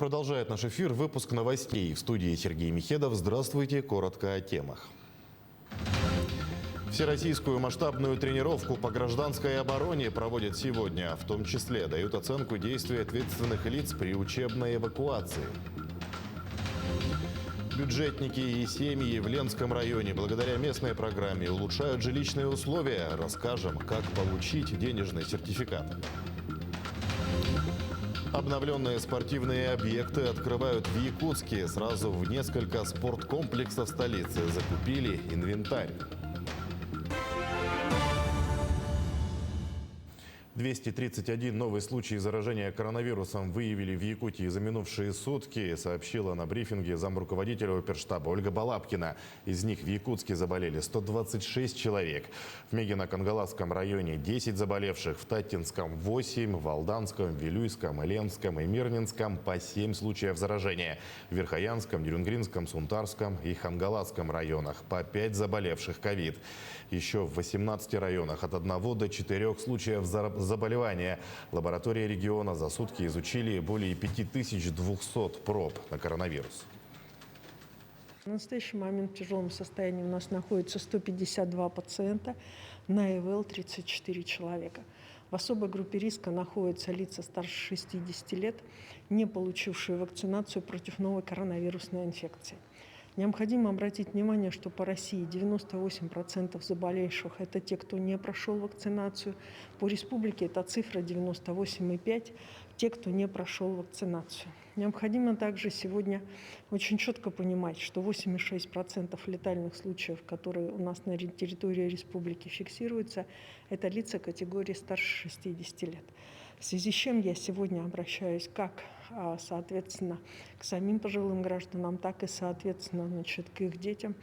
Продолжает наш эфир выпуск новостей. В студии Сергей Михедов. Здравствуйте. Коротко о темах. Всероссийскую масштабную тренировку по гражданской обороне проводят сегодня. В том числе дают оценку действий ответственных лиц при учебной эвакуации. Бюджетники и семьи в Ленском районе благодаря местной программе улучшают жилищные условия. Расскажем, как получить денежный сертификат. Обновленные спортивные объекты открывают в Якутске. Сразу в несколько спорткомплексов столицы закупили инвентарь. 231 новый случай заражения коронавирусом выявили в Якутии за минувшие сутки, сообщила на брифинге замруководителя оперштаба Ольга Балабкина. Из них в Якутске заболели 126 человек. В Мегино-Кангаласском районе 10 заболевших, в Татинском 8, в Алданском, Вилюйском, Ленском и Мирнинском по 7 случаев заражения. В Верхоянском, Дерюнгринском, Сунтарском и Хангаласском районах по 5 заболевших ковид. Еще в 18 районах от 1 до 4 случаев заболевания. Лаборатории региона за сутки изучили более 5200 проб на коронавирус. В настоящий момент в тяжелом состоянии у нас находится 152 пациента, на ИВЛ 34 человека. В особой группе риска находятся лица старше 60 лет, не получившие вакцинацию против новой коронавирусной инфекции. Необходимо обратить внимание, что по России 98% заболевших – это те, кто не прошел вакцинацию. По республике эта цифра 98,5% – те, кто не прошел вакцинацию. Необходимо также сегодня очень четко понимать, что 8,6% летальных случаев, которые у нас на территории республики фиксируются, это лица категории старше 60 лет. В связи с чем я сегодня обращаюсь как, соответственно, к самим пожилым гражданам, так и, соответственно, к их детям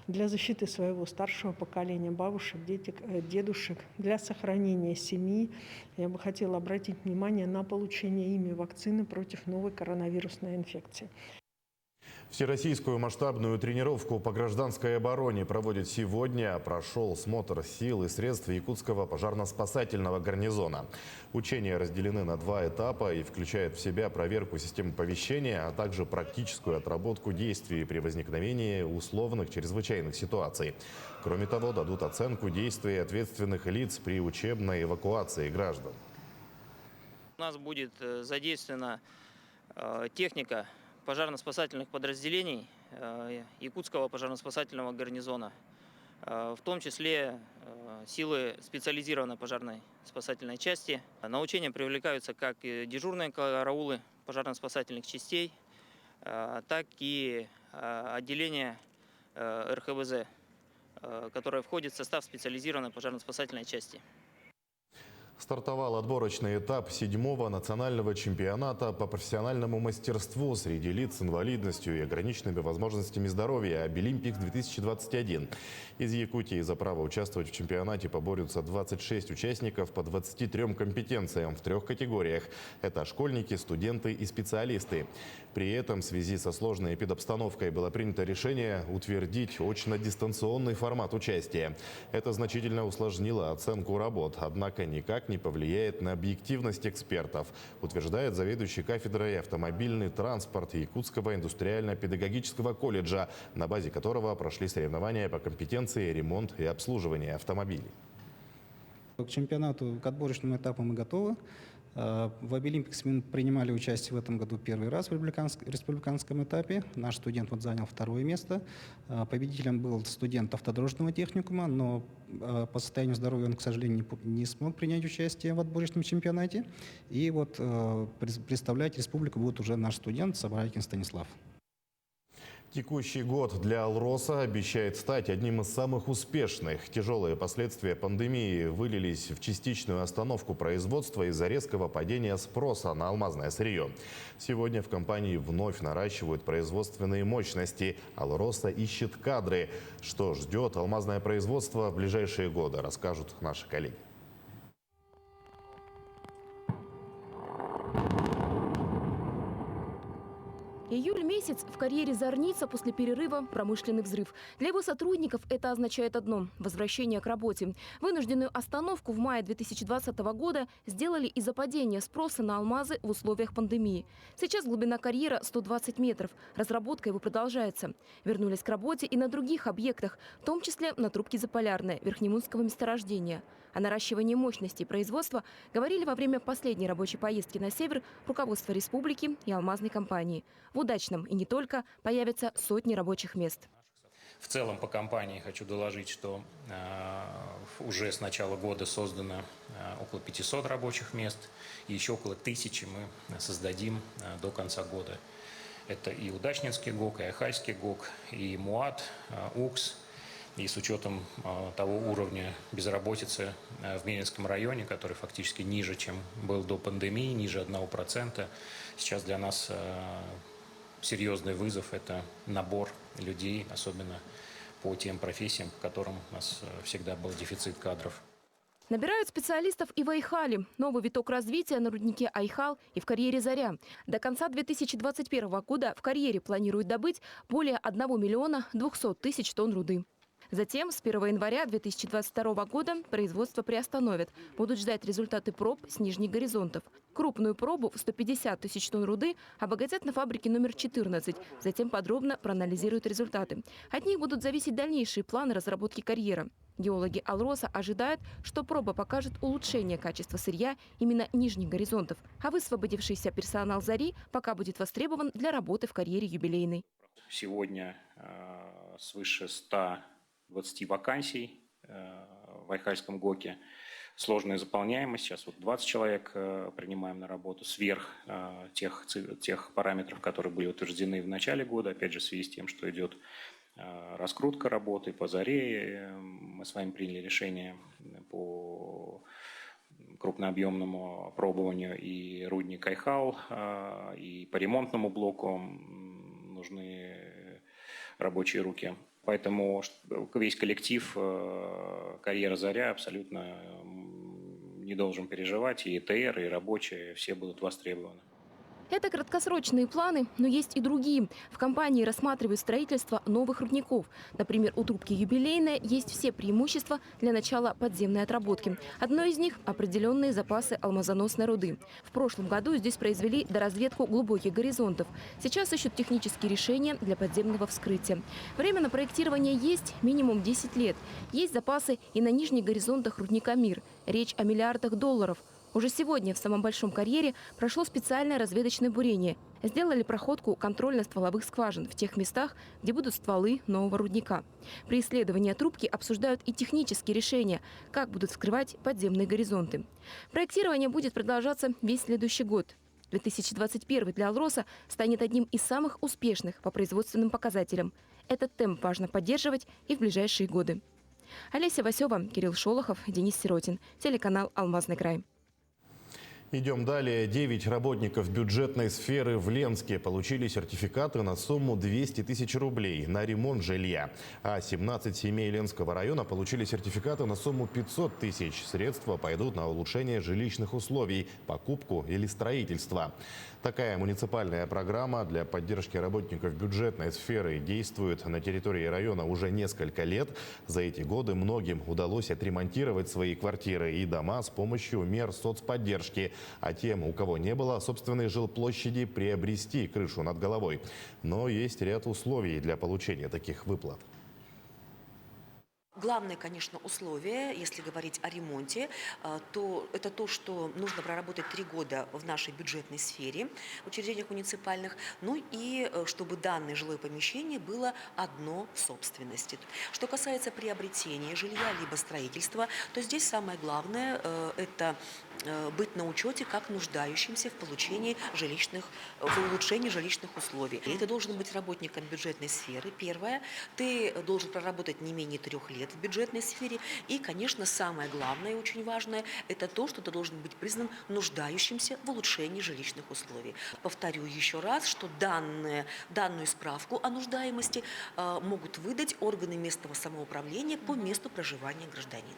для защиты своего старшего поколения, бабушек, дедушек, для сохранения семьи. Я бы хотела обратить внимание на получение ими вакцины против новой коронавирусной инфекции. Всероссийскую масштабную тренировку по гражданской обороне проводят сегодня. Прошел смотр сил и средств Якутского пожарно-спасательного гарнизона. Учения разделены на 2 этапа и включают в себя проверку системы оповещения, а также практическую отработку действий при возникновении условных чрезвычайных ситуаций. Кроме того, дадут оценку действий ответственных лиц при учебной эвакуации граждан. У нас будет задействована техника пожарно-спасательных подразделений Якутского пожарно-спасательного гарнизона, в том числе силы специализированной пожарной спасательной части. На учения привлекаются как дежурные караулы пожарно-спасательных частей, так и отделение РХВЗ, которое входит в состав специализированной пожарно-спасательной части. Стартовал отборочный этап 7-го национального чемпионата по профессиональному мастерству среди лиц с инвалидностью и ограниченными возможностями здоровья «Обилимпикс-2021». Из Якутии за право участвовать в чемпионате поборются 26 участников по 23 компетенциям в 3 категориях. Это школьники, студенты и специалисты. При этом в связи со сложной эпидобстановкой было принято решение утвердить очно-дистанционный формат участия. Это значительно усложнило оценку работ, однако никак не повлияет на объективность экспертов, утверждает заведующий кафедрой автомобильный транспорт Якутского индустриально-педагогического колледжа, на базе которого прошли соревнования по компетенции ремонт и обслуживание автомобилей. К чемпионату, к отборочному этапу мы готовы. В Обилимпикс мы принимали участие в этом году первый раз в республиканском этапе. Наш студент занял 2-е место. Победителем был студент автодорожного техникума, но по состоянию здоровья он, к сожалению, не смог принять участие в отборочном чемпионате. И представлять республику будет уже наш студент Соборайкин Станислав. Текущий год для «Алроса» обещает стать одним из самых успешных. Тяжелые последствия пандемии вылились в частичную остановку производства из-за резкого падения спроса на алмазное сырье. Сегодня в компании вновь наращивают производственные мощности. «Алроса» ищет кадры. Что ждет алмазное производство в ближайшие годы, расскажут наши коллеги. Июль месяц в карьере Зорница после перерыва – промышленный взрыв. Для его сотрудников это означает одно – возвращение к работе. Вынужденную остановку в мае 2020 года сделали из-за падения спроса на алмазы в условиях пандемии. Сейчас глубина карьера 120 метров. Разработка его продолжается. Вернулись к работе и на других объектах, в том числе на трубке Заполярное, Верхнемунского месторождения. О наращивании мощности производства говорили во время последней рабочей поездки на север руководство республики и алмазной компании. В Удачном и не только появятся сотни рабочих мест. В целом по компании хочу доложить, что уже с начала года создано около 500 рабочих мест, и еще около 1000 мы создадим до конца года. Это и Удачнинский ГОК, и Айхальский ГОК, и МУАТ, УКС. И с учетом того уровня безработицы в Мелинском районе, который фактически ниже, чем был до пандемии, ниже 1%, сейчас для нас серьезный вызов – это набор людей, особенно по тем профессиям, по которым у нас всегда был дефицит кадров. Набирают специалистов и в Айхале. Новый виток развития на руднике Айхал и в карьере «Заря». До конца 2021 года в карьере планируют добыть более 1 миллиона 200 тысяч тонн руды. Затем с 1 января 2022 года производство приостановят. Будут ждать результаты проб с нижних горизонтов. Крупную пробу в 150 тысяч тонн руды обогатят на фабрике номер 14. Затем подробно проанализируют результаты. От них будут зависеть дальнейшие планы разработки карьера. Геологи Алроса ожидают, что проба покажет улучшение качества сырья именно нижних горизонтов. А высвободившийся персонал «Зари» пока будет востребован для работы в карьере юбилейной. Сегодня свыше 120 вакансий в Айхальском ГОКе. Сложная заполняемость. Сейчас 20 человек принимаем на работу сверх тех параметров, которые были утверждены в начале года. Опять же, в связи с тем, что идет раскрутка работы по «Заре». Мы с вами приняли решение по крупнообъемному опробованию и рудник Айхал, и по ремонтному блоку нужны рабочие руки. Поэтому весь коллектив карьера «Заря» абсолютно не должен переживать. И ЭТР, и рабочие все будут востребованы. Это краткосрочные планы, но есть и другие. В компании рассматривают строительство новых рудников. Например, у трубки «Юбилейная» есть все преимущества для начала подземной отработки. Одно из них – определенные запасы алмазоносной руды. В прошлом году здесь произвели доразведку глубоких горизонтов. Сейчас ищут технические решения для подземного вскрытия. Время на проектирование есть минимум 10 лет. Есть запасы и на нижних горизонтах рудника «Мир». Речь о миллиардах долларов. Уже сегодня в самом большом карьере прошло специальное разведочное бурение. Сделали проходку контрольно-стволовых скважин в тех местах, где будут стволы нового рудника. При исследовании трубки обсуждают и технические решения, как будут вскрывать подземные горизонты. Проектирование будет продолжаться весь следующий год. 2021 для Алроса станет одним из самых успешных по производственным показателям. Этот темп важно поддерживать и в ближайшие годы. Олеся Васева, Кирилл Шолохов, Денис Сиротин. Телеканал «Алмазный край». Идем далее. 9 работников бюджетной сферы в Ленске получили сертификаты на сумму 200 тысяч рублей на ремонт жилья. А 17 семей Ленского района получили сертификаты на сумму 500 тысяч. Средства пойдут на улучшение жилищных условий, покупку или строительство. Такая муниципальная программа для поддержки работников бюджетной сферы действует на территории района уже несколько лет. За эти годы многим удалось отремонтировать свои квартиры и дома с помощью мер соцподдержки. А тем, у кого не было собственной жилплощади, приобрести крышу над головой. Но есть ряд условий для получения таких выплат. Главное, конечно, условие, если говорить о ремонте, то это то, что нужно проработать 3 года в нашей бюджетной сфере, в учреждениях муниципальных, ну и чтобы данное жилое помещение было одно в собственности. Что касается приобретения жилья либо строительства, то здесь самое главное – это быть на учете как нуждающимся в получении в улучшении жилищных условий. И ты должен быть работником бюджетной сферы, первое. Ты должен проработать не менее 3 лет в бюджетной сфере. И, конечно, самое главное и очень важное – это то, что ты должен быть признан нуждающимся в улучшении жилищных условий. Повторю еще раз, что данную справку о нуждаемости могут выдать органы местного самоуправления по месту проживания гражданина.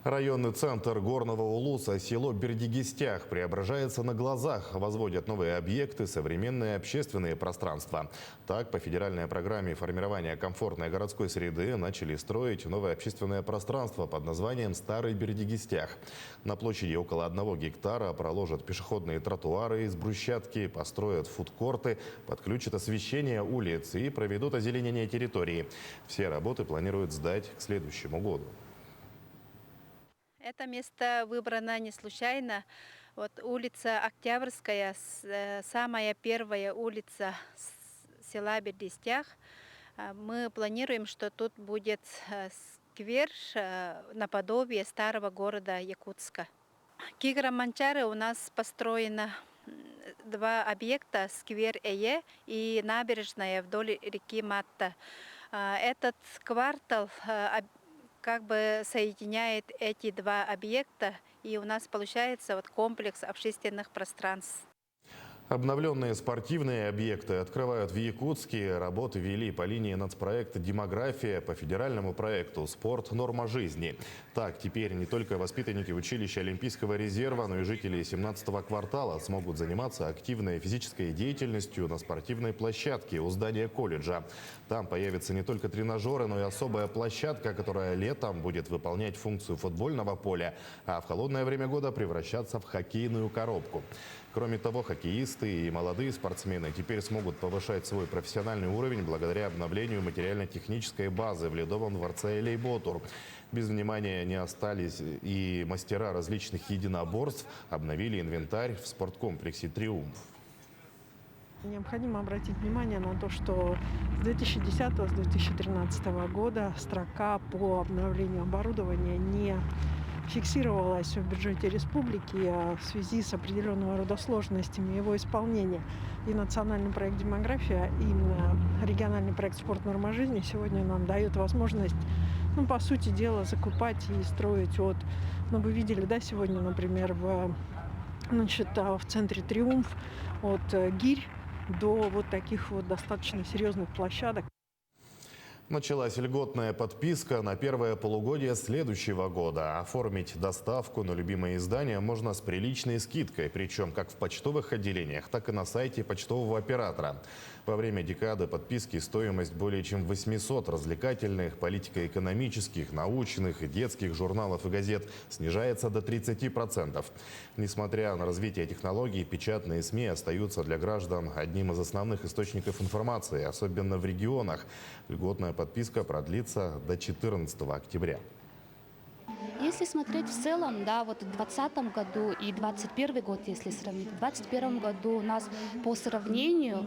Районный центр Горного Улуса, село Бердигистях, преображается на глазах. Возводят новые объекты, современные общественные пространства. Так, по федеральной программе формирования комфортной городской среды начали строить новое общественное пространство под названием «Старый Бердигистях». На площади около 1 гектара проложат пешеходные тротуары из брусчатки, построят фудкорты, подключат освещение улиц и проведут озеленение территории. Все работы планируют сдать к следующему году. Это место выбрано не случайно. Вот улица Октябрьская, самая первая улица села Бердигистях. Мы планируем, что тут будет сквер наподобие старого города Якутска. Кигра-Манчары у нас построено 2 объекта, сквер Эе и набережная вдоль реки Матта. Этот квартал как бы соединяет эти 2 объекта, и у нас получается вот комплекс общественных пространств. Обновленные спортивные объекты открывают в Якутске. Работы вели по линии нацпроекта «Демография», по федеральному проекту «Спорт. Норма жизни». Так, теперь не только воспитанники училища Олимпийского резерва, но и жители 17-го квартала смогут заниматься активной физической деятельностью на спортивной площадке у здания колледжа. Там появятся не только тренажеры, но и особая площадка, которая летом будет выполнять функцию футбольного поля, а в холодное время года превращаться в хоккейную коробку. Кроме того, хоккеисты и молодые спортсмены теперь смогут повышать свой профессиональный уровень благодаря обновлению материально-технической базы в Ледовом дворце Элейботур. Без внимания не остались и мастера различных единоборств обновили инвентарь в спорткомплексе «Триумф». Необходимо обратить внимание на то, что с 2010-2013 года строка по обновлению оборудования не фиксировалась в бюджете республики в связи с определенного рода сложностями его исполнения. И национальный проект «Демография», и именно региональный проект «Спорт. Норма жизни» сегодня нам дает возможность, по сути дела, закупать и строить от... вы видели, да, сегодня, например, в центре «Триумф» от гирь до вот таких вот достаточно серьезных площадок. Началась льготная подписка на первое полугодие следующего года. Оформить доставку на любимые издания можно с приличной скидкой, причем как в почтовых отделениях, так и на сайте почтового оператора. Во время декады подписки стоимость более чем 800 развлекательных, политико-экономических, научных и детских журналов и газет снижается до 30%. Несмотря на развитие технологий, печатные СМИ остаются для граждан одним из основных источников информации, особенно в регионах. Льготная подписка продлится до 14 октября. Если смотреть в целом, да, вот в 2020 году и 2021 год, если сравнить, в 2021 году у нас по сравнению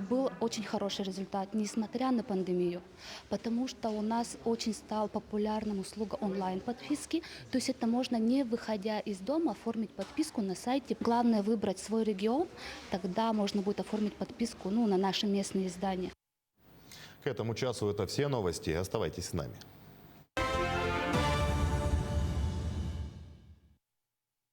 был очень хороший результат, несмотря на пандемию, потому что у нас очень стала популярна услуга онлайн-подписки, то есть это можно, не выходя из дома, оформить подписку на сайте. Главное выбрать свой регион, тогда можно будет оформить подписку на наши местные издания. К этому часу это все новости. Оставайтесь с нами.